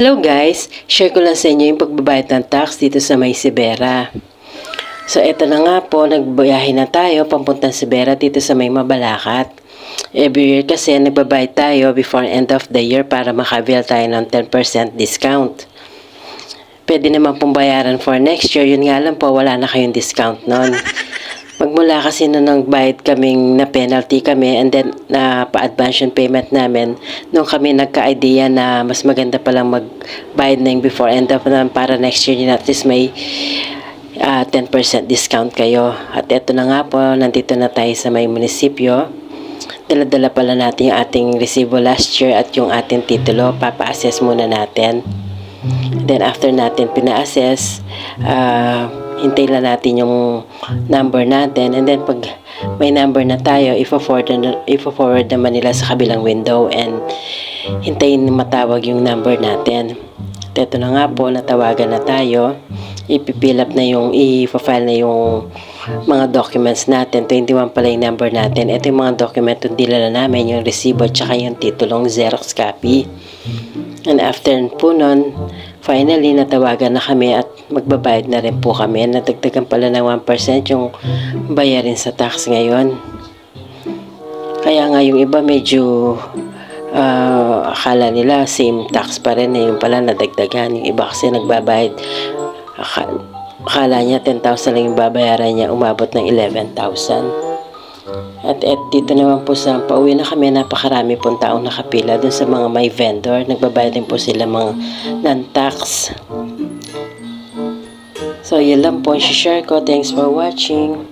Hello guys, share ko lang sa inyo yung pagbabayad ng tax dito sa may Sibera. So eto na nga po, nagbiyahe na tayo papuntang Sibera dito sa may Mabalacat. Every year kasi nagbabayad tayo before end of the year para maka-avail tayo ng 10% discount. Pwede naman pong bayaran for next year, yun nga lang po wala na kayong discount nun. Magmula kasi na nagbayad kaming na penalty kami and then na pa-advance yung payment namin nung kami nagka-idea na mas maganda palang magbayad na yung before end of na para next year at least may 10% discount kayo. At eto na nga po, nandito na tayo sa may munisipyo. Dala-dala pala natin yung ating resibo last year at yung ating titulo. Papa-assess muna natin. Then after natin pina-assess, hintay lang natin yung number natin and then pag may number na tayo, i-forward naman nila sa kabilang window and hintayin matawag yung number natin. At ito na nga po, natawagan na tayo. I-fill up na yung, i-file na yung mga documents natin. 21 pala yung number natin. Ito yung mga document yung dilala namin, yung resibo at saka yung titulong Xerox copy. And after po nun, finally natawagan na kami at magbabayad na rin po kami. Natagdagan pala ng 1% yung bayarin sa tax ngayon. Kaya nga yung iba medyo akala nila same tax pa rin, yung pala nadagdagan. Yung iba kasi nagbabayad, akala niya 10,000 lang yung babayaran niya, umabot ng 11,000. At dito naman po sa pauwi na kami, napakarami pong taong nakapila dun sa mga may vendor. Nagbabayad din po sila mga non-tax. So yun lang po, share ko. Thanks for watching.